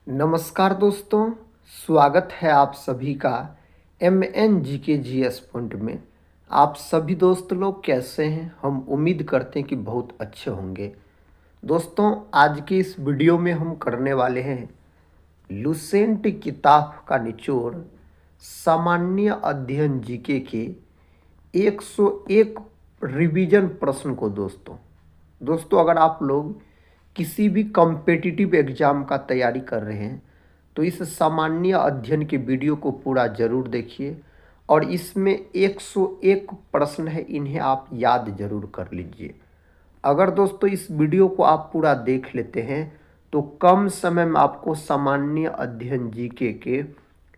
नमस्कार दोस्तों, स्वागत है आप सभी का MNGK पॉइंट में। आप सभी दोस्त लोग कैसे हैं? हम उम्मीद करते हैं कि बहुत अच्छे होंगे। दोस्तों, आज की इस वीडियो में हम करने वाले हैं लुसेंट किताब का निचोड़ सामान्य अध्ययन जीके के 101 रिवीजन प्रश्न को। दोस्तों अगर आप लोग किसी भी कॉम्पिटिटिव एग्ज़ाम का तैयारी कर रहे हैं तो इस सामान्य अध्ययन के वीडियो को पूरा ज़रूर देखिए और इसमें 101 प्रश्न है, इन्हें आप याद ज़रूर कर लीजिए। अगर दोस्तों इस वीडियो को आप पूरा देख लेते हैं तो कम समय में आपको सामान्य अध्ययन जीके के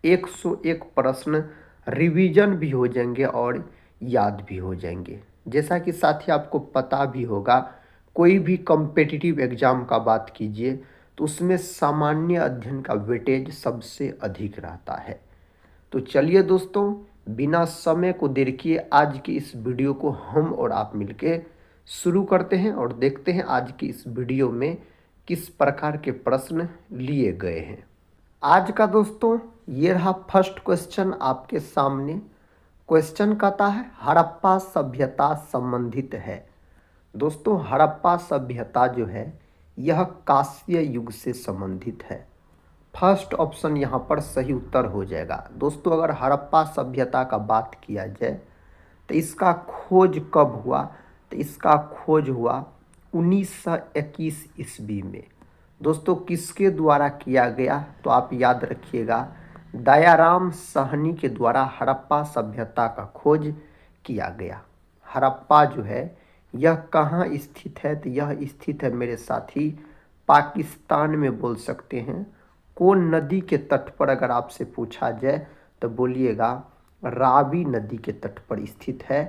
101 प्रश्न रिवीजन भी हो जाएंगे और याद भी हो जाएंगे। जैसा कि साथ ही आपको पता भी होगा, कोई भी कॉम्पिटिटिव एग्ज़ाम का बात कीजिए तो उसमें सामान्य अध्ययन का वेटेज सबसे अधिक रहता है। तो चलिए दोस्तों, बिना समय को देर किए आज की इस वीडियो को हम और आप मिलके शुरू करते हैं और देखते हैं आज की इस वीडियो में किस प्रकार के प्रश्न लिए गए हैं। आज का दोस्तों ये रहा फर्स्ट क्वेश्चन आपके सामने। क्वेश्चन कहता है हड़प्पा सभ्यता संबंधित है। दोस्तों हड़प्पा सभ्यता जो है यह कांस्य युग से संबंधित है। फर्स्ट ऑप्शन यहाँ पर सही उत्तर हो जाएगा। दोस्तों अगर हड़प्पा सभ्यता का बात किया जाए तो इसका खोज कब हुआ? तो इसका खोज हुआ 1921 ईस्वी में। दोस्तों किसके द्वारा किया गया? तो आप याद रखिएगा, दयाराम साहनी के द्वारा हड़प्पा सभ्यता का खोज किया गया। हड़प्पा जो है यह कहाँ स्थित है? तो यह स्थित है मेरे साथी पाकिस्तान में बोल सकते हैं। कौन नदी के तट पर अगर आपसे पूछा जाए तो बोलिएगा रावी नदी के तट पर स्थित है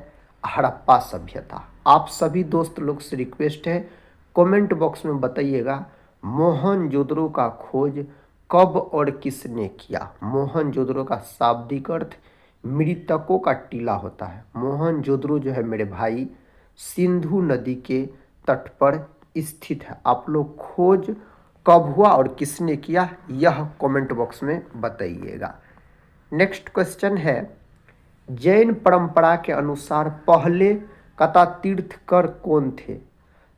हड़प्पा सभ्यता। आप सभी दोस्त लोग से रिक्वेस्ट है, कमेंट बॉक्स में बताइएगा मोहनजोदड़ो का खोज कब और किसने किया। मोहनजोदड़ो का शाब्दिक अर्थ मृतकों का टीला होता है। मोहनजोदड़ो जो है मेरे भाई सिंधु नदी के तट पर स्थित है। आप लोग खोज कब हुआ और किसने किया यह कमेंट बॉक्स में बताइएगा। नेक्स्ट क्वेश्चन है, जैन परंपरा के अनुसार पहले कथा तीर्थकर कौन थे?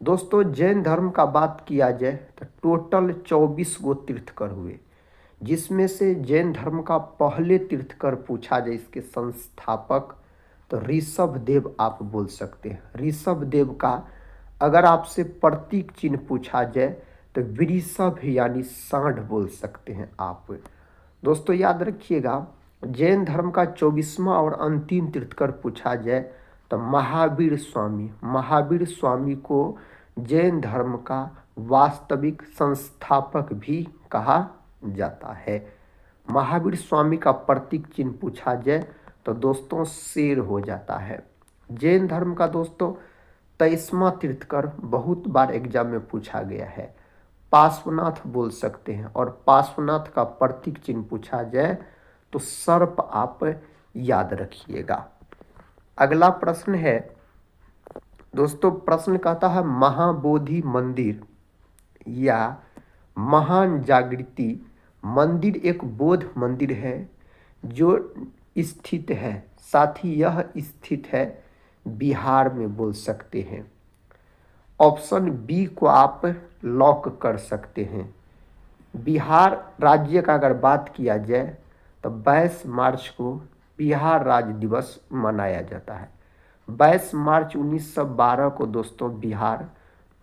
दोस्तों जैन धर्म का बात किया जाए तो टोटल 24 गो तीर्थकर हुए, जिसमें से जैन धर्म का पहले तीर्थकर पूछा जाए इसके संस्थापक तो ऋषभ देव आप बोल सकते हैं। ऋषभ देव का अगर आपसे प्रतीक चिन्ह पूछा जाए तो वृषभ यानी सांड बोल सकते हैं आप। दोस्तों याद रखिएगा, जैन धर्म का 24वां और अंतिम तीर्थकर पूछा जाए तो महावीर स्वामी। महावीर स्वामी को जैन धर्म का वास्तविक संस्थापक भी कहा जाता है। महावीर स्वामी का प्रतीक चिन्ह पूछा जाए तो दोस्तों शेर हो जाता है। जैन धर्म का दोस्तों 23वां तीर्थकर बहुत बार एग्जाम में पूछा गया है, पार्श्वनाथ बोल सकते हैं। और पार्श्वनाथ का प्रतीक चिन्ह पूछा जाए तो सर्प आप याद रखिएगा। अगला प्रश्न है दोस्तों, प्रश्न कहता है महाबोधि मंदिर या महान जागृति मंदिर एक बौद्ध मंदिर है जो स्थित है, साथ ही यह स्थित है बिहार में बोल सकते हैं। ऑप्शन बी को आप लॉक कर सकते हैं। बिहार राज्य का अगर बात किया जाए तो 22 मार्च को बिहार राज्य दिवस मनाया जाता है। 22 मार्च 1912 को दोस्तों बिहार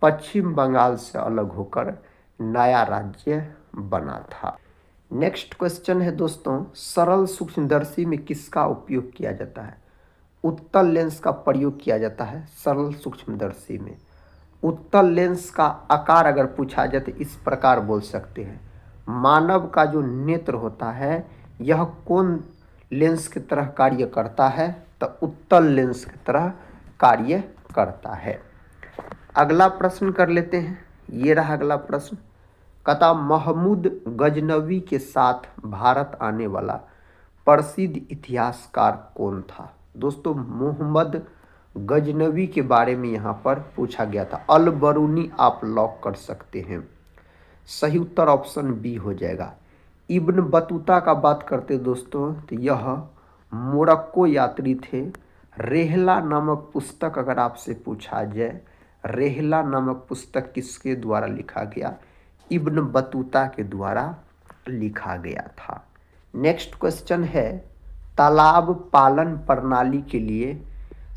पश्चिम बंगाल से अलग होकर नया राज्य बना था। नेक्स्ट क्वेश्चन है दोस्तों, सरल सूक्ष्मदर्शी में किसका उपयोग किया जाता है? उत्तल लेंस का प्रयोग किया जाता है सरल सूक्ष्मदर्शी में। उत्तल लेंस का आकार अगर पूछा जाए तो इस प्रकार बोल सकते हैं, मानव का जो नेत्र होता है यह कौन लेंस की तरह कार्य करता है? तो उत्तल लेंस की तरह कार्य करता है। अगला प्रश्न कर लेते हैं, ये रहा अगला प्रश्न। कहता महमूद गजनवी के साथ भारत आने वाला प्रसिद्ध इतिहासकार कौन था? दोस्तों मोहम्मद गजनवी के बारे में यहाँ पर पूछा गया था। अल बरूनी आप लॉक कर सकते हैं। सही उत्तर ऑप्शन बी हो जाएगा। इब्न बतूता का बात करते दोस्तों तो यह मोरक्को यात्री थे। रेहला नामक पुस्तक अगर आपसे पूछा जाए, रेहला नामक पुस्तक किसके द्वारा लिखा गया? इब्न बतूता के द्वारा लिखा गया था। नेक्स्ट क्वेश्चन है, तालाब पालन प्रणाली के लिए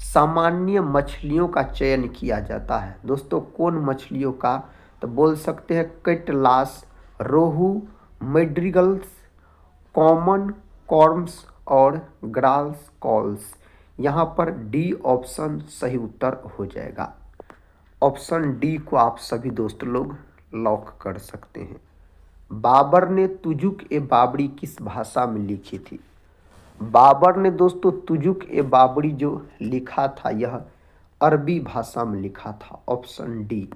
सामान्य मछलियों का चयन किया जाता है। दोस्तों कौन मछलियों का? तो बोल सकते हैं कैटलास, रोहू, मैड्रिगल्स, कॉमन कॉर्म्स और ग्राल्स कॉल्स। यहाँ पर डी ऑप्शन सही उत्तर हो जाएगा। ऑप्शन डी को आप सभी दोस्त लोग लॉक कर सकते हैं। बाबर ने तुजुक ए बाबरी किस भाषा में लिखी थी? बाबर ने दोस्तों तुजुक ए बाबरी जो लिखा था यह अरबी भाषा में लिखा था। Option D.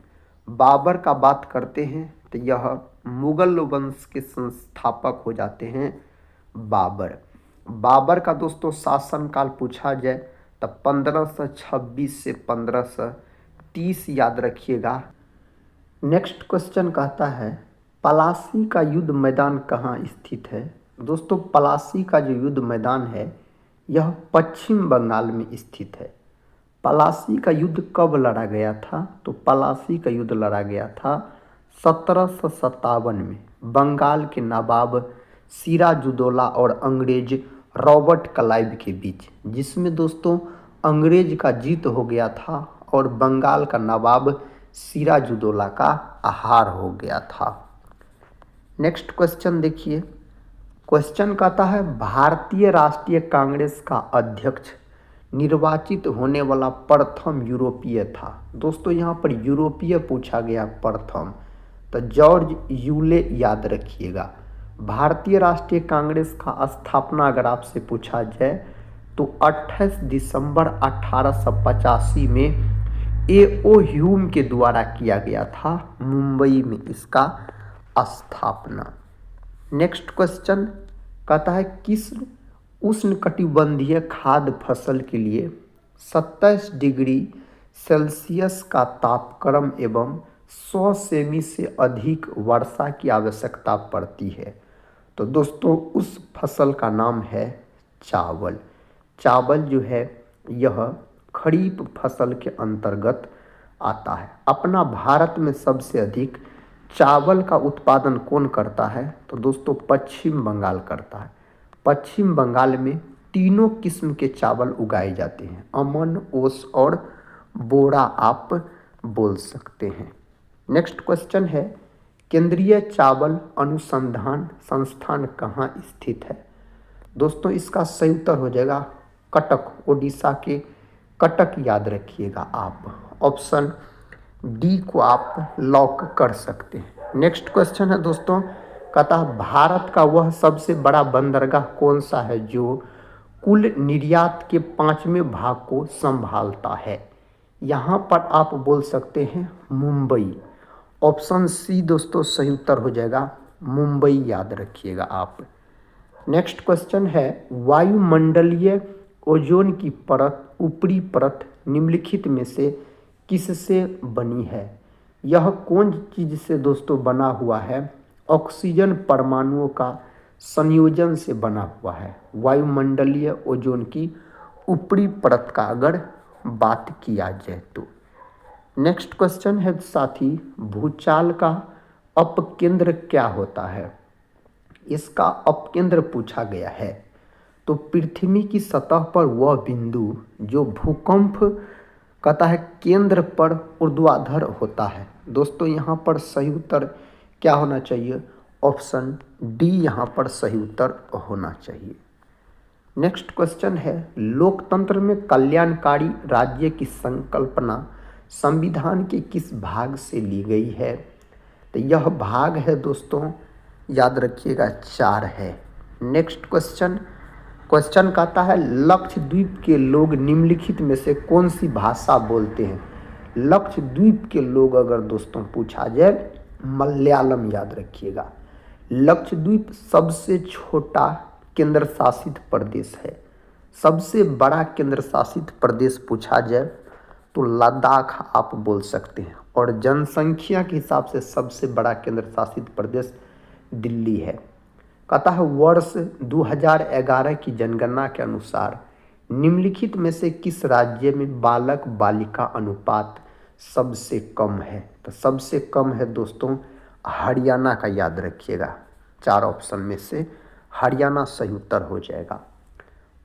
बाबर का बात करते हैं तो यह मुगल वंश के संस्थापक हो जाते हैं बाबर। बाबर का दोस्तों शासनकाल पूछा जाए तो 1526 से 1530 याद रखिएगा। नेक्स्ट क्वेश्चन कहता है, पलासी का युद्ध मैदान कहाँ स्थित है? दोस्तों पलासी का जो युद्ध मैदान है यह पश्चिम बंगाल में स्थित है। पलासी का युद्ध कब लड़ा गया था? तो पलासी का युद्ध लड़ा गया था 1757 में बंगाल के नवाब सिराजुद्दौला और अंग्रेज रॉबर्ट क्लाइव के बीच, जिसमें दोस्तों अंग्रेज का जीत हो गया था और बंगाल का नवाब सिराजुद्दौला का आहार हो गया था। नेक्स्ट क्वेश्चन देखिए। क्वेश्चन कहता है, भारतीय राष्ट्रीय कांग्रेस का अध्यक्ष निर्वाचित होने वाला प्रथम यूरोपीय था। दोस्तों यहाँ पर यूरोपीय पूछा गया प्रथम, तो जॉर्ज यूले याद रखिएगा। भारतीय राष्ट्रीय कांग्रेस का स्थापना अगर आपसे पूछा जाए तो 28 दिसंबर 1885 में ए.ओ. ह्यूम के द्वारा किया गया था। मुंबई में इसका स्थापना। नेक्स्ट क्वेश्चन कहता है, किस उष्णकटिबंधीय खाद्य फसल के लिए 27 डिग्री सेल्सियस का तापक्रम एवं 100 सेमी से अधिक वर्षा की आवश्यकता पड़ती है? तो दोस्तों उस फसल का नाम है चावल। चावल जो है यह खरीफ फसल के अंतर्गत आता है। अपना भारत में सबसे अधिक चावल का उत्पादन कौन करता है? तो दोस्तों पश्चिम बंगाल करता है। पश्चिम बंगाल में तीनों किस्म के चावल उगाए जाते हैं, अमन, ओस और बोरा आप बोल सकते हैं। नेक्स्ट क्वेश्चन है, केंद्रीय चावल अनुसंधान संस्थान कहाँ स्थित है? दोस्तों इसका सही उत्तर हो जाएगा कटक, ओडिशा के कटक याद रखिएगा आप। ऑप्शन डी को आप लॉक कर सकते हैं। नेक्स्ट क्वेश्चन है दोस्तों, कहता है भारत का वह सबसे बड़ा बंदरगाह कौन सा है जो कुल निर्यात के 5वें भाग को संभालता है? यहाँ पर आप बोल सकते हैं मुंबई। ऑप्शन सी दोस्तों सही उत्तर हो जाएगा, मुंबई याद रखिएगा आप। नेक्स्ट क्वेश्चन है, वायुमंडलीय ओजोन की परत, ऊपरी परत निम्नलिखित में से किससे बनी है? यह कौन चीज से दोस्तों बना हुआ है? ऑक्सीजन परमाणुओं का संयोजन से बना हुआ है वायुमंडलीय ओजोन की ऊपरी परत का अगर बात किया जाए तो। नेक्स्ट क्वेश्चन है साथी, भूचाल का अपकेंद्र क्या होता है? इसका अपकेंद्र पूछा गया है तो पृथ्वी की सतह पर वह बिंदु जो भूकंप कहता है केंद्र पर ऊर्ध्वाधर होता है। दोस्तों यहाँ पर सही उत्तर क्या होना चाहिए? ऑप्शन डी यहाँ पर सही उत्तर होना चाहिए। नेक्स्ट क्वेश्चन है, लोकतंत्र में कल्याणकारी राज्य की संकल्पना संविधान के किस भाग से ली गई है? तो यह भाग है दोस्तों याद रखिएगा 4 है। नेक्स्ट क्वेश्चन कहता है, लक्षद्वीप के लोग निम्नलिखित में से कौन सी भाषा बोलते हैं? लक्षद्वीप के लोग अगर दोस्तों पूछा जाए मलयालम याद रखिएगा। लक्षद्वीप सबसे छोटा केंद्र शासित प्रदेश है। सबसे बड़ा केंद्र शासित प्रदेश पूछा जाए तो लद्दाख आप बोल सकते हैं। और जनसंख्या के हिसाब से सबसे बड़ा केंद्र शासित प्रदेश दिल्ली है। कहता है वर्ष 2011 की जनगणना के अनुसार निम्नलिखित में से किस राज्य में बालक बालिका अनुपात सबसे कम है? तो सबसे कम है दोस्तों हरियाणा का, याद रखिएगा। 4 ऑप्शन में से हरियाणा सही उत्तर हो जाएगा।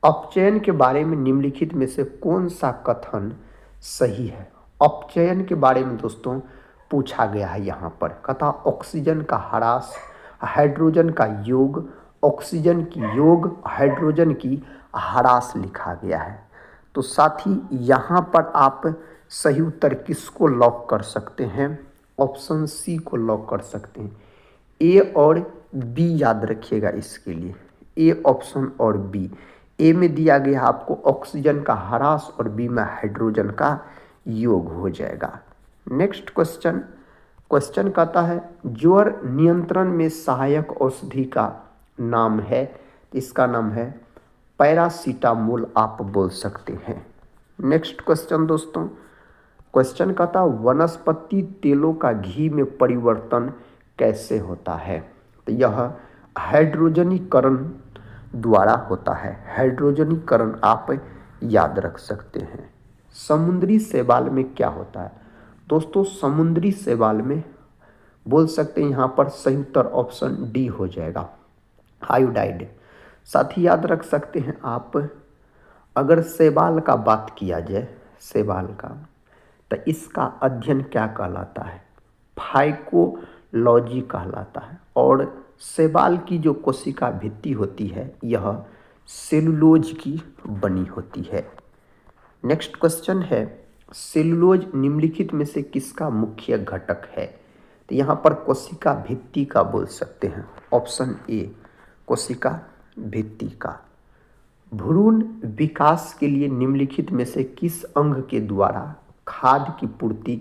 अपचयन के बारे में निम्नलिखित में से कौन सा कथन सही है? अपचयन के बारे में दोस्तों पूछा गया है यहाँ पर। कहता ऑक्सीजन का ह्रास, हाइड्रोजन का योग, ऑक्सीजन की योग, हाइड्रोजन की ह्रास लिखा गया है। तो साथी यहाँ पर आप सही उत्तर किसको लॉक कर सकते हैं? ऑप्शन सी को लॉक कर सकते हैं। ए और बी याद रखिएगा इसके लिए, ए ऑप्शन और बी। ए में दिया गया आपको ऑक्सीजन का ह्रास और बी में हाइड्रोजन का योग हो जाएगा। नेक्स्ट क्वेश्चन कहता है ज्वर नियंत्रण में सहायक औषधि का नाम है। इसका नाम है पैरासीटामोल, आप बोल सकते हैं। नेक्स्ट क्वेश्चन दोस्तों, क्वेश्चन कहता वनस्पति तेलों का घी में परिवर्तन कैसे होता है? तो यह हाइड्रोजनीकरण द्वारा होता है। हाइड्रोजनीकरण आप याद रख सकते हैं। समुद्री शैवाल में क्या होता है? दोस्तों समुद्री शैवाल में बोल सकते हैं यहाँ पर सही उत्तर ऑप्शन डी हो जाएगा, आयोडाइड। साथ ही याद रख सकते हैं आप, अगर शैवाल का बात किया जाए, शैवाल का, तो इसका अध्ययन क्या कहलाता है? फाइकोलॉजी कहलाता है। और शैवाल की जो कोशिका भित्ति होती है यह सेलुलोज की बनी होती है। नेक्स्ट क्वेश्चन है सेलुलोज निम्नलिखित में से किसका मुख्य घटक है? तो यहाँ पर कोशिका भित्ति का बोल सकते हैं, ऑप्शन ए कोशिका भित्ति का। भ्रूण विकास के लिए निम्नलिखित में से किस अंग के द्वारा खाद्य की पूर्ति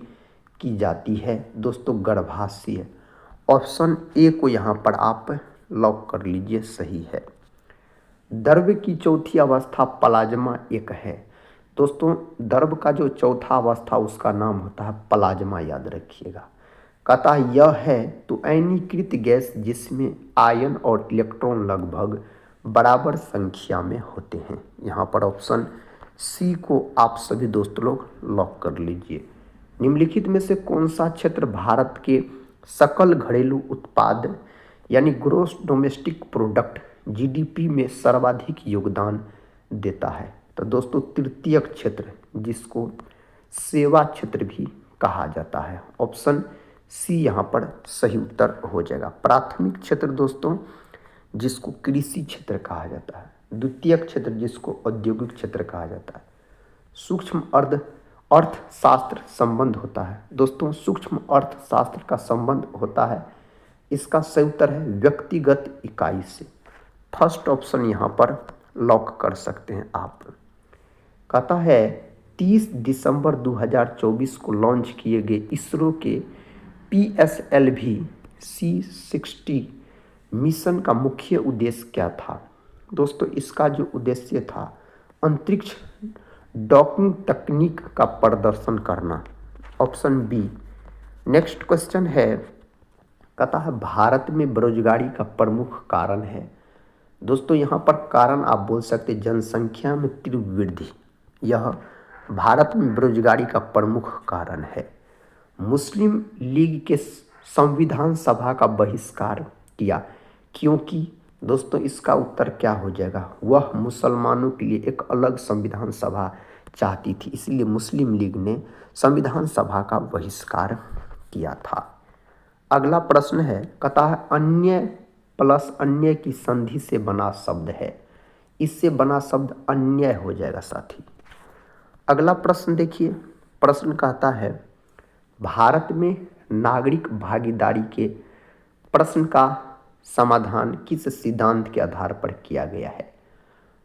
की जाती है? दोस्तों गर्भाशय, ऑप्शन ए को यहाँ पर आप लॉक कर लीजिए, सही है। द्रव्य की चौथी अवस्था प्लाज्मा एक है। दोस्तों द्रव्य का जो चौथा अवस्था उसका नाम होता है प्लाज्मा, याद रखिएगा। कहता है यह है तो आयनीकृत गैस जिसमें आयन और इलेक्ट्रॉन लगभग बराबर संख्या में होते हैं। यहाँ पर ऑप्शन सी को आप सभी दोस्त लोग लॉक कर लीजिए। निम्नलिखित में से कौन सा क्षेत्र भारत के सकल घरेलू उत्पाद यानी ग्रोस डोमेस्टिक प्रोडक्ट जीडीपी में सर्वाधिक योगदान देता है? तो दोस्तों तृतीय क्षेत्र, जिसको सेवा क्षेत्र भी कहा जाता है, ऑप्शन सी यहाँ पर सही उत्तर हो जाएगा। प्राथमिक क्षेत्र दोस्तों जिसको कृषि क्षेत्र कहा जाता है, द्वितीय क्षेत्र जिसको औद्योगिक क्षेत्र कहा जाता है। सूक्ष्म अर्थशास्त्र संबंध होता है। दोस्तों सूक्ष्म अर्थशास्त्र का संबंध होता है, इसका सही उत्तर है व्यक्तिगत इकाई से। फर्स्ट ऑप्शन यहाँ पर लॉक कर सकते हैं आप। कहता है 30 दिसंबर 2024 को लॉन्च किए गए इसरो के PSLV C60 मिशन का मुख्य उद्देश्य क्या था? दोस्तों इसका जो उद्देश्य था अंतरिक्ष डॉकिंग तकनीक का प्रदर्शन करना, ऑप्शन बी। नेक्स्ट क्वेश्चन है, कहता है भारत में बेरोजगारी का प्रमुख कारण है। दोस्तों यहाँ पर कारण आप बोल सकते जनसंख्या में तीव्र वृद्धि, यह भारत में बेरोजगारी का प्रमुख कारण है। मुस्लिम लीग के संविधान सभा का बहिष्कार किया क्योंकि दोस्तों इसका उत्तर क्या हो जाएगा, वह मुसलमानों के लिए एक अलग संविधान सभा चाहती थी, इसलिए मुस्लिम लीग ने संविधान सभा का बहिष्कार किया था। अगला प्रश्न है, कहता है अन्य प्लस अन्य की संधि से बना शब्द है, इससे बना शब्द अन्य हो जाएगा साथी। अगला प्रश्न देखिए, प्रश्न कहता है भारत में नागरिक भागीदारी के प्रश्न का समाधान किस सिद्धांत के आधार पर किया गया है?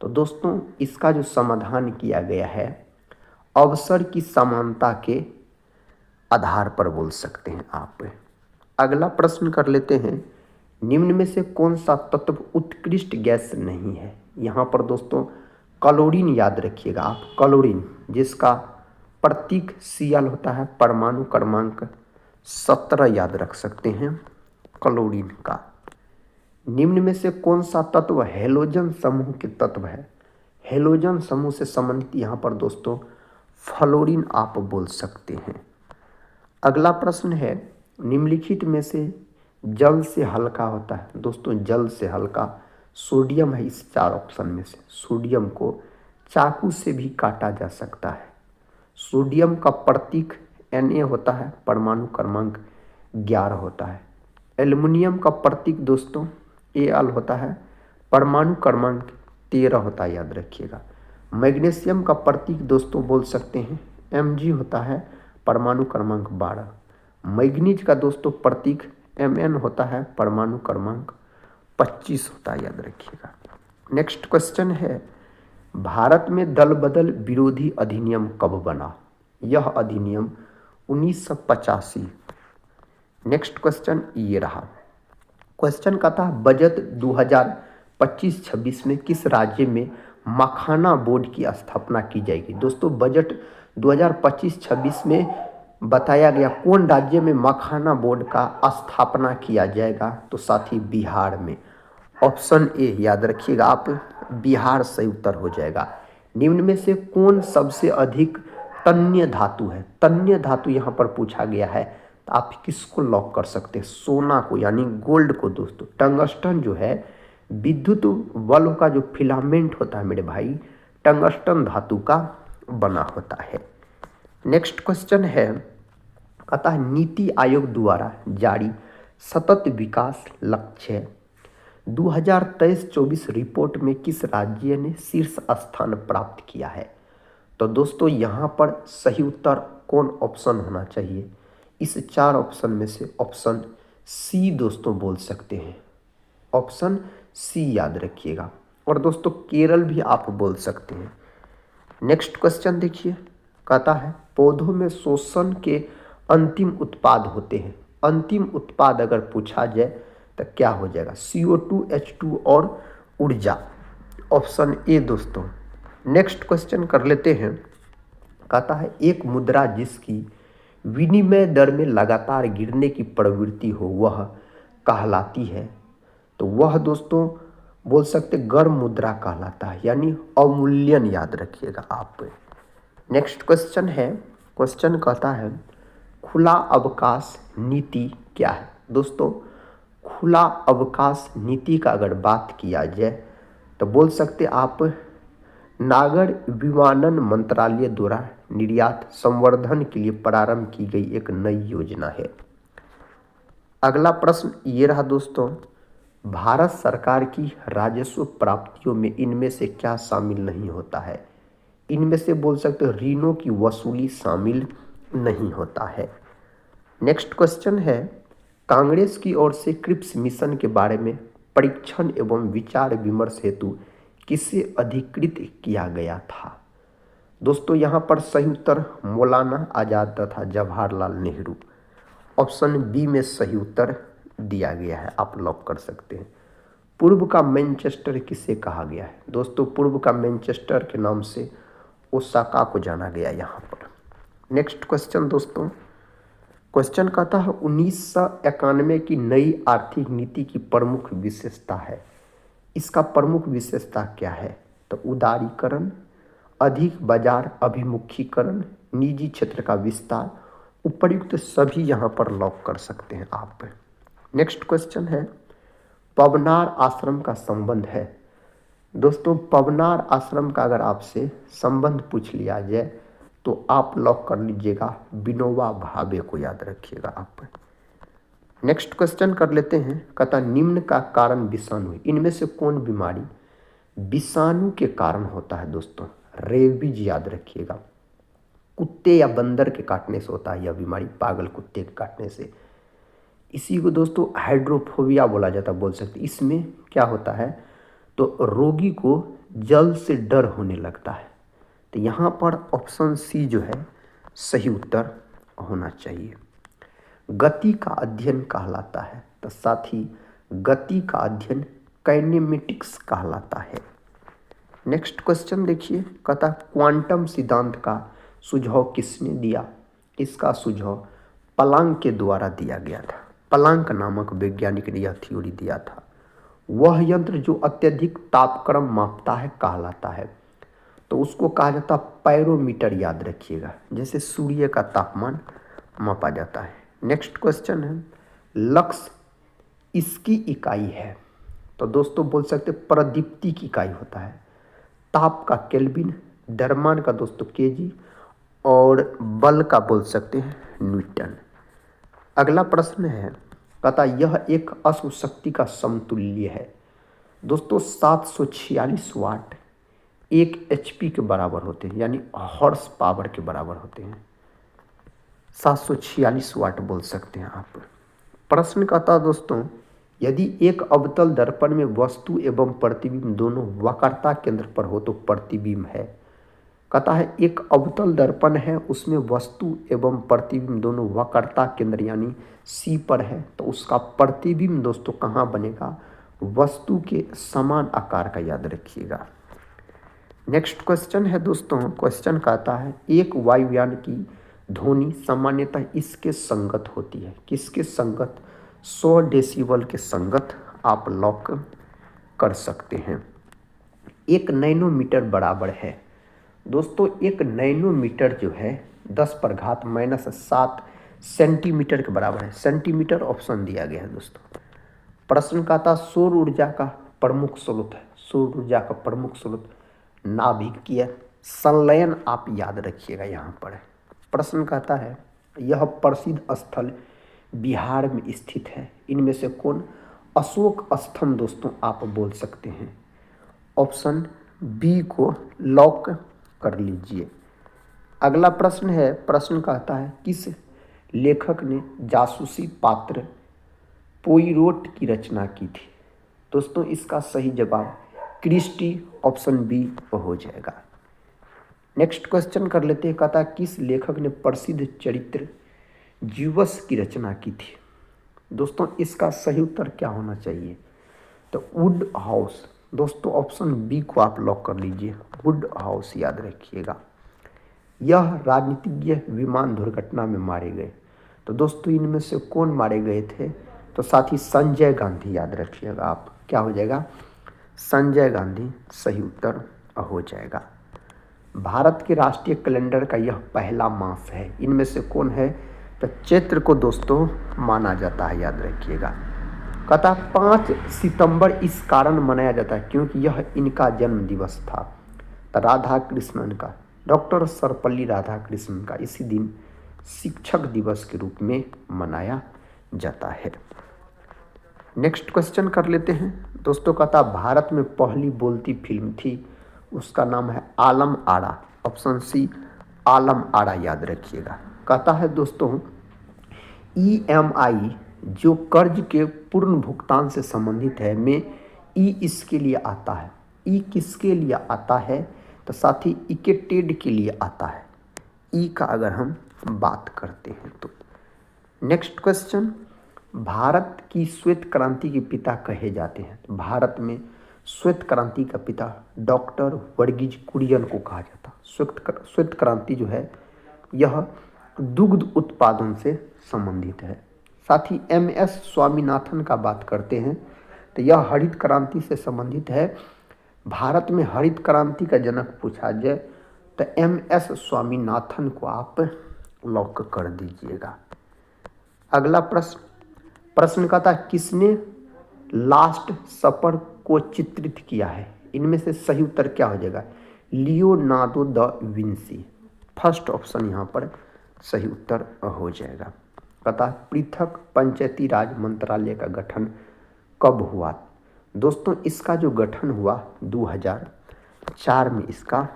तो दोस्तों इसका जो समाधान किया गया है अवसर की समानता के आधार पर बोल सकते हैं आप। अगला प्रश्न कर लेते हैं, निम्न में से कौन सा तत्व उत्कृष्ट गैस नहीं है? यहाँ पर दोस्तों क्लोरीन याद रखिएगा आप, क्लोरीन जिसका प्रतीक Cl होता है परमाणु क्रमांक 17 याद रख सकते हैं क्लोरीन का। निम्न में से कौन सा तत्व हेलोजन समूह के तत्व है? हेलोजन समूह से संबंधित यहाँ पर दोस्तों फ्लोरीन आप बोल सकते हैं। अगला प्रश्न है निम्नलिखित में से जल से हल्का होता है। दोस्तों जल से हल्का सोडियम है। इस 4 ऑप्शन में से सोडियम को चाकू से भी काटा जा सकता है। सोडियम का प्रतीक Na होता है परमाणु क्रमांक 11 होता है। एल्युमिनियम का प्रतीक दोस्तों Al होता है परमाणु क्रमांक 13 होता है, याद रखिएगा। मैग्नीशियम का प्रतीक दोस्तों बोल सकते हैं Mg होता है परमाणु क्रमांक 12। मैग्नीज का दोस्तों प्रतीक Mn होता है परमाणु क्रमांक 25 होता है, याद रखिएगा। नेक्स्ट क्वेश्चन है भारत में दल बदल विरोधी अधिनियम कब बना? यह अधिनियम 1985। नेक्स्ट क्वेश्चन ये रहा। क्वेश्चन का था बजट 2025-26 में किस राज्य में मखाना बोर्ड की स्थापना की जाएगी? दोस्तों बजट 2025-26 में बताया गया कौन राज्य में मखाना बोर्ड का स्थापना किया जाएगा? तो साथी बिहार में। ऑप्शन ए याद रखिएगा आप, बिहार सही उत्तर हो जाएगा। निम्न में से कौन सबसे अधिक तन्य धातु है? तन्य धातु यहाँ पर पूछा गया है, तो आप किसको लॉक कर सकते हैं? सोना को यानी गोल्ड को दोस्तों। टंगस्टन जो है विद्युत बल्ब का जो फिलामेंट होता है मेरे भाई, टंगस्टन धातु का बना होता है। नेक्स्ट क्वेश्चन है कहता है नीति आयोग द्वारा जारी सतत विकास लक्ष्य 2023-24 रिपोर्ट में किस राज्य ने शीर्ष स्थान प्राप्त किया है? तो दोस्तों यहाँ पर सही उत्तर कौन ऑप्शन होना चाहिए? इस 4 ऑप्शन में से ऑप्शन सी दोस्तों बोल सकते हैं। ऑप्शन सी याद रखिएगा। और दोस्तों केरल भी आप बोल सकते हैं। नेक्स्ट क्वेश्चन देखिए, कहता है पौधों में शोषण के अंतिम उत्पाद होते हैं। अंतिम उत्पाद अगर पूछा जाए तो क्या हो जाएगा? CO2, H2 और ऊर्जा। ऑप्शन ए दोस्तों। नेक्स्ट क्वेश्चन कर लेते हैं। कहता है एक मुद्रा जिसकी विनिमय दर में लगातार गिरने की प्रवृत्ति हो वह कहलाती है? तो वह दोस्तों बोल सकते गर्म मुद्रा कहलाता है, यानी अवमूल्यन, याद रखिएगा आप। नेक्स्ट क्वेश्चन है, क्वेश्चन कहता है खुला अवकाश नीति क्या है? दोस्तों खुला अवकाश नीति का अगर बात किया जाए तो बोल सकते आप नागर विमानन मंत्रालय द्वारा निर्यात संवर्धन के लिए प्रारंभ की गई एक नई योजना है। अगला प्रश्न ये रहा दोस्तों, भारत सरकार की राजस्व प्राप्तियों में इनमें से क्या शामिल नहीं होता है? इनमें से बोल सकते ऋणों की वसूली शामिल नहीं होता है। नेक्स्ट क्वेश्चन है कांग्रेस की ओर से क्रिप्स मिशन के बारे में परीक्षण एवं विचार विमर्श हेतु किसे अधिकृत किया गया था? दोस्तों यहाँ पर सही उत्तर मौलाना आज़ाद तथा जवाहरलाल नेहरू। ऑप्शन बी में सही उत्तर दिया गया है, आप लॉक कर सकते हैं। पूर्व का मैनचेस्टर किसे कहा गया है? दोस्तों पूर्व का मैनचेस्टर के नाम से ओसाका को जाना गया यहाँ पर। नेक्स्ट क्वेश्चन दोस्तों, क्वेश्चन कहता है 1991 की नई आर्थिक नीति की प्रमुख विशेषता है। इसका प्रमुख विशेषता क्या है? तो उदारीकरण, अधिक बाजार अभिमुखीकरण, निजी क्षेत्र का विस्तार, उपर्युक्त सभी यहाँ पर लॉक कर सकते हैं आप। नेक्स्ट क्वेश्चन है पवनार आश्रम का संबंध है। दोस्तों पवनार आश्रम का अगर आपसे संबंध पूछ लिया जाए तो आप लॉक कर लीजिएगा विनोबा भावे को, याद रखिएगा आप। नेक्स्ट क्वेश्चन कर लेते हैं, कहता निम्न का कारण विषाणु। इनमें से कौन बीमारी विषाणु के कारण होता है? दोस्तों रेबीज, याद रखिएगा। कुत्ते या बंदर के काटने से होता है यह बीमारी, पागल कुत्ते के काटने से। इसी को दोस्तों हाइड्रोफोबिया बोला जाता है, बोल सकते। इसमें क्या होता है तो रोगी को जल से डर होने लगता है। तो यहाँ पर ऑप्शन सी जो है सही उत्तर होना चाहिए। गति का अध्ययन कहलाता है, तो साथ ही गति का अध्ययन काइनेमेटिक्स कहलाता है। नेक्स्ट क्वेश्चन देखिए, कहता क्वांटम सिद्धांत का सुझाव किसने दिया? इसका सुझाव प्लांक के द्वारा दिया गया था। प्लांक नामक वैज्ञानिक ने यह थ्योरी दिया था। वह यंत्र जो अत्यधिक तापक्रम मापता है कहलाता है, तो उसको कहा जाता है पैरोमीटर, याद रखिएगा, जैसे सूर्य का तापमान मापा जाता है। नेक्स्ट क्वेश्चन है, लक्स इसकी इकाई है, तो दोस्तों बोल सकते प्रदीप्ति की इकाई होता है। ताप का केल्विन, द्रव्यमान का दोस्तों केजी, और बल का बोल सकते हैं न्यूटन। अगला प्रश्न है, कहता यह एक अश्व शक्ति का समतुल्य है। दोस्तों 746 वाट 1 HP के बराबर होते हैं, यानी हॉर्स पावर के बराबर होते हैं। 746 वाट बोल सकते हैं आप। प्रश्न कहता दोस्तों, यदि एक अवतल दर्पण में वस्तु एवं प्रतिबिंब दोनों वक्रता केंद्र पर हो तो प्रतिबिंब है। कहता है एक अवतल दर्पण है, उसमें वस्तु एवं प्रतिबिंब दोनों वक्रता केंद्र यानी सी पर है, तो उसका प्रतिबिंब दोस्तों कहाँ बनेगा? वस्तु के समान आकार का, याद रखिएगा। नेक्स्ट क्वेश्चन है दोस्तों, क्वेश्चन कहता है एक वायुयान की ध्वनि सामान्यतः इसके संगत होती है। किसके संगत? 100 डेसिबल के संगत आप लॉक कर सकते हैं। 1 नैनोमीटर बराबर है दोस्तों, 1 नैनोमीटर जो है 10⁻⁻7 सेंटीमीटर के बराबर है। सेंटीमीटर ऑप्शन दिया गया है दोस्तों। प्रश्न का था सौर ऊर्जा का प्रमुख स्रोत है। सौर ऊर्जा का प्रमुख स्रोत नाभिकीय संलयन, आप याद रखिएगा यहाँ पर। प्रश्न कहता है यह प्रसिद्ध स्थल बिहार में स्थित है। इनमें से कौन? अशोक स्तंभ दोस्तों आप बोल सकते हैं। ऑप्शन बी को लॉक कर लीजिए। अगला प्रश्न है, प्रश्न कहता है किस लेखक ने जासूसी पात्र पोइरोट की रचना की थी? दोस्तों इसका सही जवाब क्रिस्टी, ऑप्शन बी हो जाएगा। नेक्स्ट क्वेश्चन कर लेते हैं, कहता है किस लेखक ने प्रसिद्ध चरित्र जीवस की रचना की थी? दोस्तों इसका सही उत्तर क्या होना चाहिए? तो वुड हाउस। दोस्तों ऑप्शन बी को आप लॉक कर लीजिए, वुड हाउस, याद रखिएगा। यह राजनीतिज्ञ विमान दुर्घटना में मारे गए, तो दोस्तों इनमें से कौन मारे गए थे? तो साथी संजय गांधी, याद रखिएगा आप। क्या हो जाएगा? संजय गांधी सही उत्तर हो जाएगा। भारत के राष्ट्रीय कैलेंडर का यह पहला मास है। इनमें से कौन है? तो चैत्र को दोस्तों माना जाता है, याद रखिएगा। कहता 5 सितंबर इस कारण मनाया जाता है क्योंकि यह इनका जन्म दिवस था। तो राधा कृष्णन का, डॉक्टर सर्वपल्ली राधाकृष्णन का इसी दिन शिक्षक दिवस के रूप में मनाया जाता है। नेक्स्ट क्वेश्चन कर लेते हैं दोस्तों। कहता भारत में पहली बोलती फिल्म थी, उसका नाम है आलम आरा, ऑप्शन सी आलम आरा, याद रखिएगा। कहता है दोस्तों EMI जो कर्ज के पूर्ण भुगतान से संबंधित है में ई इसके लिए आता है। ई किसके लिए आता है? तो साथी इकेटेड के लिए आता है। ई का अगर हम बात करते हैं तो। नेक्स्ट क्वेश्चन, भारत की श्वेत क्रांति के पिता कहे जाते हैं। तो भारत में श्वेत क्रांति का पिता डॉक्टर वर्गीज कुरियन को कहा जाता। श्वेत क्रांति जो है यह दुग्ध उत्पादन से संबंधित है। साथ ही MS स्वामीनाथन का बात करते हैं तो यह हरित क्रांति से संबंधित है। भारत में हरित क्रांति का जनक पूछा जाए तो MS स्वामीनाथन को आप लॉक कर दीजिएगा। अगला प्रश्न का था किसने लास्ट सपर को चित्रित किया है? इनमें से सही उत्तर क्या हो जाएगा? Leonardo da Vinci, first option यहाँ पर सही उत्तर हो जाएगा। पता पृथक पंचायती राज मंत्रालय का गठन कब हुआ? दोस्तों इसका जो गठन हुआ 2004 में इसका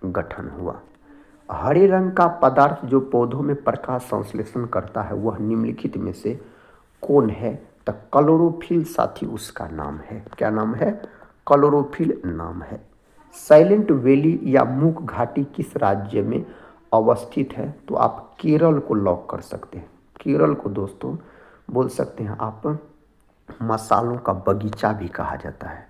गठन हुआ। हरे रंग का पदार्थ जो पौधों में प्रकाश संश्लेषण करता है वह निम्नलिखित में से कौन है? तो क्लोरोफिल साथी उसका नाम है। क्या नाम है? क्लोरोफिल नाम है। साइलेंट वैली या मूक घाटी किस राज्य में अवस्थित है? तो आप केरल को लॉक कर सकते हैं। केरल को दोस्तों बोल सकते हैं आप मसालों का बगीचा भी कहा जाता है।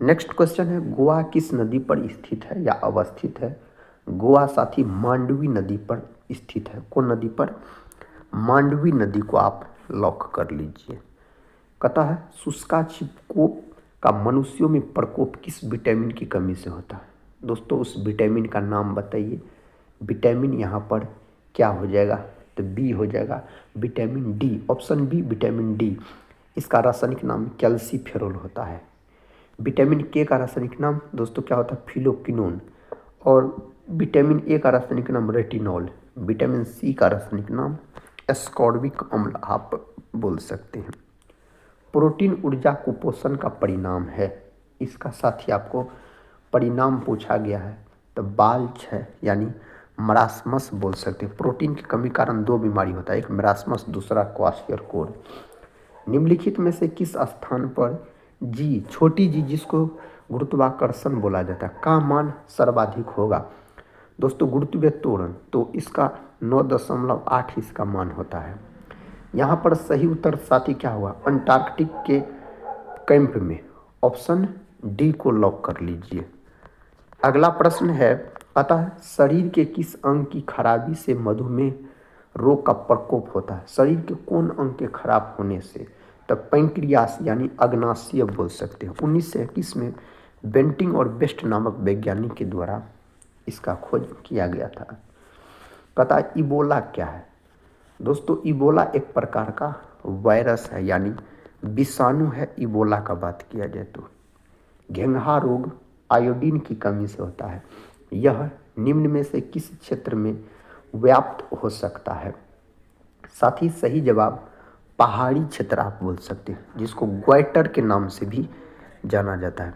नेक्स्ट क्वेश्चन है गोवा किस नदी पर स्थित है या अवस्थित है? गोवा साथी मांडवी नदी पर स्थित है। कौन नदी पर? मांडवी नदी को आप लॉक कर लीजिए। कहता है शुष्का छिपकोप का मनुष्यों में प्रकोप किस विटामिन की कमी से होता है? दोस्तों उस विटामिन का नाम बताइए। विटामिन यहाँ पर क्या हो जाएगा? तो बी हो जाएगा, vitamin D. Option B vitamin D. इसका रासायनिक नाम कैल्सीफेरोल होता है। विटामिन के का रासायनिक नाम दोस्तों क्या होता है? फिलोक्विनोन। और विटामिन ए का रासायनिक नाम रेटिनॉल। विटामिन सी का रासायनिक नाम एस्कॉर्बिक अम्ल आप बोल सकते हैं। प्रोटीन ऊर्जा कुपोषण का परिणाम है। इसका साथ ही आपको परिणाम पूछा गया है तो बाल्च है, यानी मरासमस बोल सकते हैं। प्रोटीन की कमी कारण दो बीमारी होता है, एक मरासमस, दूसरा क्वाशियरकोर। निम्नलिखित में से किस स्थान पर जी, छोटी जी जिसको गुरुत्वाकर्षण बोला जाता है, का मान सर्वाधिक होगा? दोस्तों गुरुत्वीय त्वरण, तो इसका 9.8 इसका मान होता है। यहाँ पर सही उत्तर साथी क्या हुआ? अंटार्कटिक के कैंप में। ऑप्शन डी को लॉक कर लीजिए। अगला प्रश्न है, अतः शरीर के किस अंग की खराबी से मधुमेह रोग का प्रकोप होता है? शरीर के कौन अंग के खराब होने से? तब पैंक्रियास यानी अग्नाशय बोल सकते हैं। 1921 में बेंटिंग और बेस्ट नामक वैज्ञानिक के द्वारा इसका खोज किया गया था। पता है इबोला क्या है? दोस्तों इबोला एक प्रकार का वायरस है, यानी विषाणु है। इबोला का बात किया जाए तो घेंघा रोग आयोडीन की कमी से होता है। यह निम्न में से किस क्षेत्र में व्याप्त हो सकता है? साथ ही सही जवाब पहाड़ी क्षेत्र आप बोल सकते हैं, जिसको ग्वाइटर के नाम से भी जाना जाता है।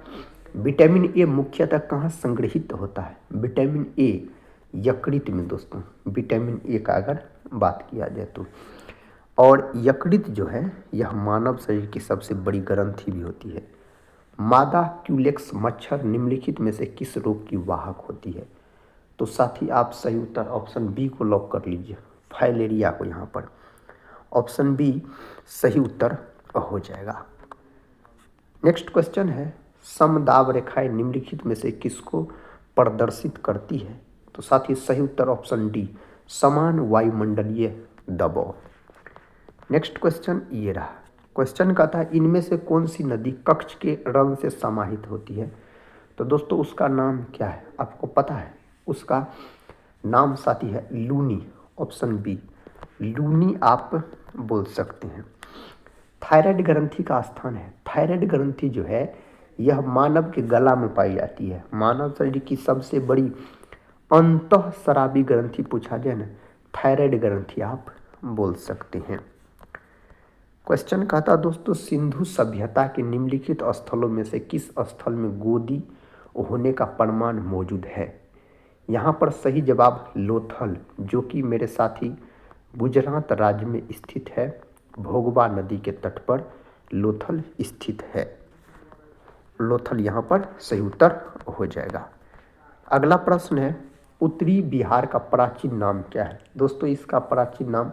विटामिन ए मुख्यतः कहाँ संग्रहित होता है? विटामिन ए यकृत में दोस्तों, विटामिन ए का अगर बात किया जाए तो। और यकृत जो है यह मानव शरीर की सबसे बड़ी ग्रंथि भी होती है। मादा क्यूलेक्स मच्छर निम्नलिखित में से किस रोग की वाहक होती है? तो साथी आप सही उत्तर ऑप्शन बी को लॉक कर लीजिए, फाइलेरिया को। यहाँ पर ऑप्शन बी सही उत्तर हो जाएगा। नेक्स्ट क्वेश्चन है, समदाब रेखाएं निम्नलिखित में से किसको प्रदर्शित करती है? तो साथ ही सही उत्तर ऑप्शन डी, समान वायुमंडलीय दबाव। नेक्स्ट क्वेश्चन ये रहा। क्वेश्चन का था इनमें से कौन सी नदी कक्ष के रंग से समाहित होती है? तो दोस्तों उसका नाम क्या है आपको पता है? उसका नाम साथी है लूनी। ऑप्शन बी लूनी आप बोल सकते हैं। थायराइड ग्रंथि का स्थान है। थायराइड ग्रंथि जो है यह मानव के गला में पाई जाती है। मानव शरीर की सबसे बड़ी अंतःस्रावी ग्रंथि पूछा जाए ना, थायराइड ग्रंथि आप बोल सकते हैं। क्वेश्चन कहता दोस्तों सिंधु सभ्यता के निम्नलिखित स्थलों में से किस स्थल में गोदी होने का प्रमाण मौजूद है? यहाँ पर सही जवाब लोथल, जो कि मेरे साथी गुजरात राज्य में स्थित है। भोगवा नदी के तट पर लोथल स्थित है। लोथल यहाँ पर सही उत्तर हो जाएगा। अगला प्रश्न है, उत्तरी बिहार का प्राचीन नाम क्या है? दोस्तों इसका प्राचीन नाम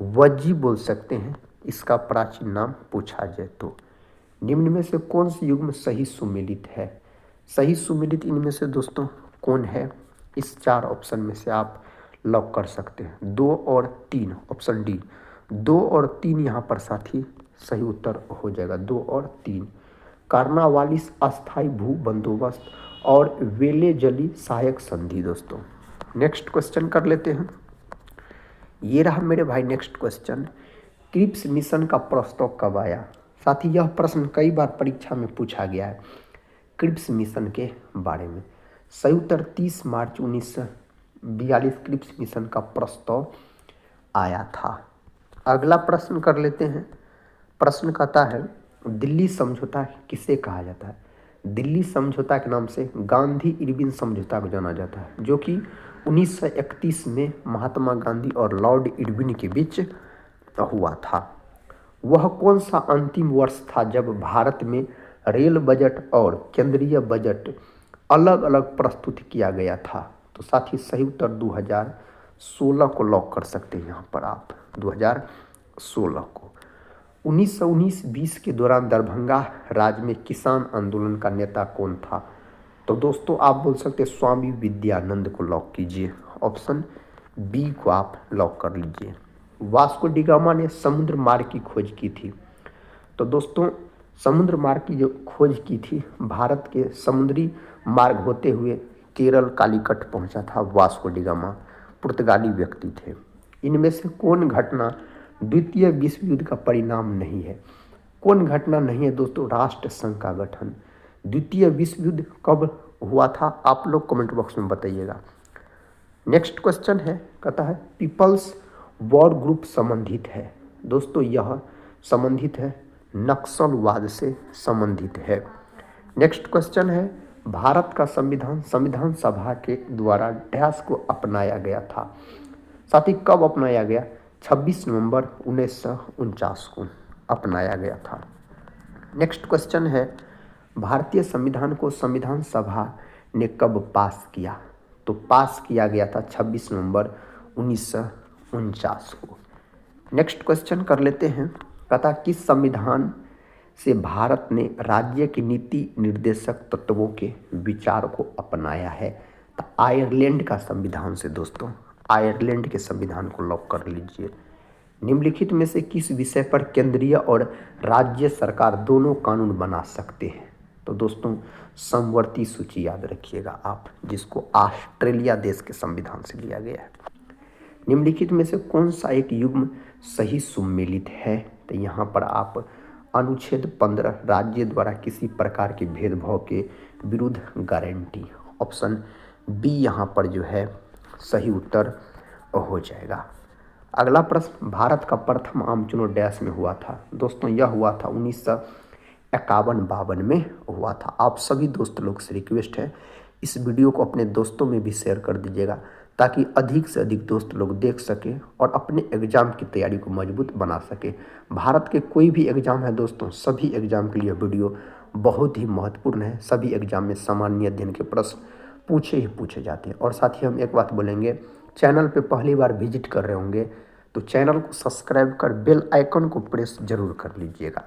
वज्जी बोल सकते हैं। इसका प्राचीन नाम पूछा जाए तो निम्न में से कौन से युग में सही सुमेलित है? सही सुमेलित इनमें से दोस्तों कौन है? इस चार ऑप्शन में से आप लॉक कर सकते हैं, 2 और 3। ऑप्शन डी 2 और 3 यहाँ पर साथी सही उत्तर हो जाएगा। 2 और 3 कार्नावालिस अस्थाई भू बंदोबस्त और वेले जली सहायक संधि। दोस्तों नेक्स्ट क्वेश्चन कर लेते हैं। ये रहा मेरे भाई नेक्स्ट क्वेश्चन, क्रिप्स मिशन का प्रस्ताव कब आया? साथी यह प्रश्न कई बार परीक्षा में पूछा गया है क्रिप्स मिशन के बारे में। सही उत्तर 30 मार्च 1942 क्रिप्स मिशन का प्रस्ताव आया था। अगला प्रश्न कर लेते हैं। प्रश्न कहता है दिल्ली समझौता किसे कहा जाता है? दिल्ली समझौता के नाम से गांधी इरविन समझौता को जाना जाता है, जो कि 1931 में महात्मा गांधी और लॉर्ड इरविन के बीच हुआ था। वह कौन सा अंतिम वर्ष था जब भारत में रेल बजट और केंद्रीय बजट अलग अलग प्रस्तुत किया गया था? तो साथ ही सही उत्तर 2016 को लॉक कर सकते हैं। यहाँ पर आप 2016 को। 1919-20 के दौरान दरभंगा राज्य में किसान आंदोलन का नेता कौन था? तो दोस्तों आप बोल सकते हैं स्वामी विद्यानंद को लॉक कीजिए, ऑप्शन बी को आप लॉक कर लीजिए। वास्को डी गामा ने समुद्र मार्ग की खोज की थी। तो दोस्तों समुद्र मार्ग की जो खोज की थी, भारत के समुद्री मार्ग होते हुए केरल कालीकट पहुंचा था वास्को डी गामा, पुर्तगाली व्यक्ति थे। इनमें से कौन घटना द्वितीय विश्व युद्ध का परिणाम नहीं है? कौन घटना नहीं है दोस्तों? राष्ट्र संघ का गठन। द्वितीय विश्व युद्ध कब हुआ था? आप लोग कमेंट बॉक्स में बताइएगा। नेक्स्ट क्वेश्चन है, कहता है पीपल्स वॉर ग्रुप संबंधित है। दोस्तों यह संबंधित है नक्सलवाद से संबंधित है। नेक्स्ट क्वेश्चन है भारत का संविधान संविधान सभा के द्वारा डैश को अपनाया गया था। साथ ही कब अपनाया गया? 26 नवंबर 1949 को अपनाया गया था। नेक्स्ट क्वेश्चन है भारतीय संविधान को संविधान सभा ने कब पास किया? तो पास किया गया था 26 नवंबर 1949 को। नेक्स्ट क्वेश्चन कर लेते हैं, कहता किस संविधान से भारत ने राज्य की नीति निर्देशक तत्वों के विचार को अपनाया है? तो आयरलैंड का संविधान से दोस्तों, आयरलैंड के संविधान को लॉक कर लीजिए। निम्नलिखित में से किस विषय पर केंद्रीय और राज्य सरकार दोनों कानून बना सकते हैं? तो दोस्तों समवर्ती सूची याद रखिएगा आप, जिसको ऑस्ट्रेलिया देश के संविधान से लिया गया है। निम्नलिखित में से कौन सा एक युग्म सही सुमेलित है? तो यहाँ पर आप अनुच्छेद 15 राज्य द्वारा किसी प्रकार के भेदभाव के विरुद्ध गारंटी, ऑप्शन बी यहाँ पर जो है सही उत्तर हो जाएगा। अगला प्रश्न, भारत का प्रथम आम चुनाव डैश में हुआ था? दोस्तों यह हुआ था 1951-52 में हुआ था। आप सभी दोस्त लोग से रिक्वेस्ट है इस वीडियो को अपने दोस्तों में भी शेयर कर दीजिएगा, ताकि अधिक से अधिक दोस्त लोग देख सके और अपने एग्ज़ाम की तैयारी को मजबूत बना सके। भारत के कोई भी एग्ज़ाम है दोस्तों, सभी एग्ज़ाम के लिए वीडियो बहुत ही महत्वपूर्ण है। सभी एग्ज़ाम में सामान्य अध्ययन के प्रश्न पूछे ही पूछे जाते हैं। और साथ ही हम एक बात बोलेंगे, चैनल पे पहली बार विजिट कर रहे होंगे तो चैनल को सब्सक्राइब कर बेल आइकन को प्रेस जरूर कर लीजिएगा।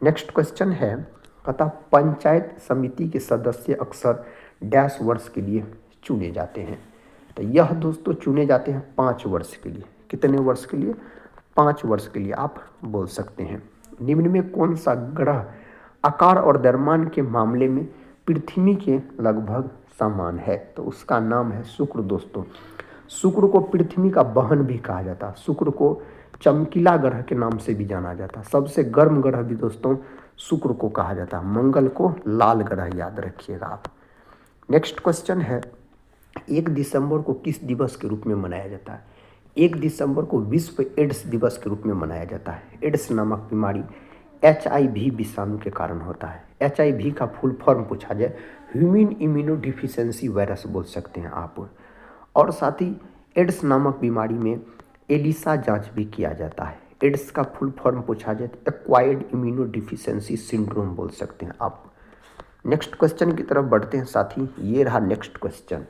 नेक्स्ट क्वेश्चन है, पता पंचायत समिति के सदस्य अक्सर डैश वर्ष के लिए चुने जाते हैं? तो यह दोस्तों चुने जाते हैं 5 वर्ष के लिए। कितने वर्ष के लिए? 5 वर्ष के लिए आप बोल सकते हैं। निम्न में कौन सा ग्रह आकार और द्रव्यमान के मामले में पृथ्वी के लगभग समान है? तो उसका नाम है शुक्र। दोस्तों शुक्र को पृथ्वी का बहन भी कहा जाता है। शुक्र को चमकीला ग्रह के नाम से भी जाना जाता है। सबसे गर्म ग्रह भी दोस्तों शुक्र को कहा जाता है। मंगल को लाल ग्रह याद रखिएगा आप। नेक्स्ट क्वेश्चन है, 1 दिसंबर को किस दिवस के रूप में मनाया जाता है? 1 दिसंबर को विश्व एड्स दिवस के रूप में मनाया जाता है। एड्स नामक बीमारी HIV विषाणु के कारण होता है। HIV का फुल फॉर्म पूछा जाए, ह्यूमन इम्यूनो डिफिशियंसी वायरस बोल सकते हैं आप। और साथ ही एड्स नामक बीमारी में एलिसा जांच भी किया जाता है। एड्स का फुल फॉर्म पूछा जाए तो एक्वायर्ड इम्यूनो डिफिशियंसी सिंड्रोम बोल सकते हैं आप। नेक्स्ट क्वेश्चन की तरफ बढ़ते हैं साथी। ये रहा नेक्स्ट क्वेश्चन।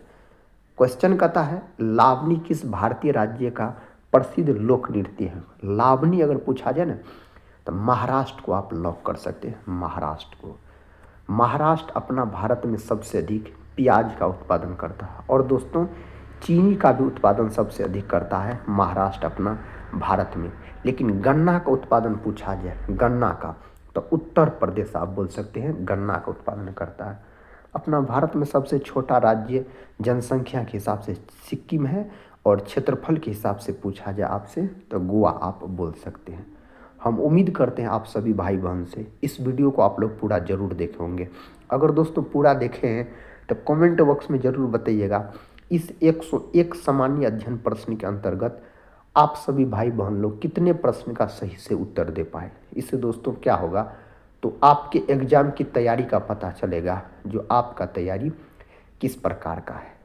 क्वेश्चन कहता है लावनी किस भारतीय राज्य का प्रसिद्ध लोक नृत्य है? लावनी अगर पूछा जाए ना तो महाराष्ट्र को आप लॉक कर सकते हैं। महाराष्ट्र को। महाराष्ट्र अपना भारत में सबसे अधिक प्याज का उत्पादन करता है। और दोस्तों चीनी का भी उत्पादन सबसे अधिक करता है महाराष्ट्र अपना भारत में। लेकिन गन्ना का उत्पादन पूछा जाए, गन्ना का, तो उत्तर प्रदेश आप बोल सकते हैं गन्ना का उत्पादन करता है। अपना भारत में सबसे छोटा राज्य जनसंख्या के हिसाब से सिक्किम है, और क्षेत्रफल के हिसाब से पूछा जाए आपसे तो गोवा आप बोल सकते हैं। हम उम्मीद करते हैं आप सभी भाई बहन से इस वीडियो को आप लोग पूरा जरूर देखे होंगे। अगर दोस्तों पूरा देखे हैं तो कमेंट बॉक्स में ज़रूर बताइएगा। इस 101 सामान्य अध्ययन प्रश्न के अंतर्गत आप सभी भाई बहन लोग कितने प्रश्न का सही से उत्तर दे पाए। इससे दोस्तों क्या होगा, तो आपके एग्ज़ाम की तैयारी का पता चलेगा, जो आपका तैयारी किस प्रकार का है।